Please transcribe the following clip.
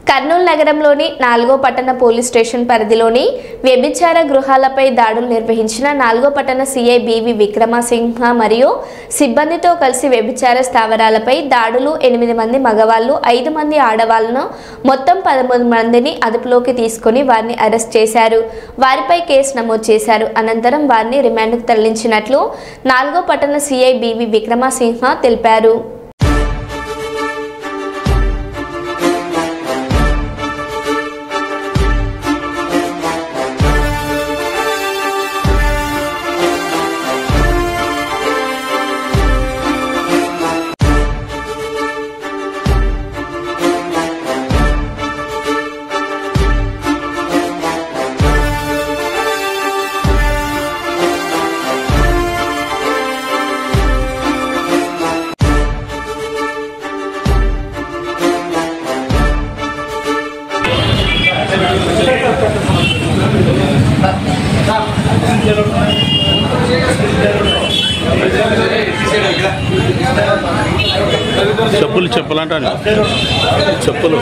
కర్నూలు నగరంలోని 4వ పట్టణ పోలీస్ స్టేషన్ పరిధిలోని వ్యభిచార గృహాలపై దాడులు నిర్వహించిన 4వ పట్టణ సిఐ బివి విక్రమసింహ మరియు సిబ్బందితో కలిసి వ్యభిచార స్థావరాలపై దాడులు 8 మంది మగవాళ్ళు 5 మంది ఆడవాళ్లను మొత్తం 13 మందిని అదుపులోకి తీసుకుని వారిని అరెస్ట్ చేశారు. వారిపై కేసు నమోదు చేశారు. అనంతరం వారిని రిమాండ్కు తరలించినట్లు 4వ పట్టణ సిఐ బివి విక్రమసింహ తెలిపారు. చెప్పులు చెప్పాలంటాను చెప్పులు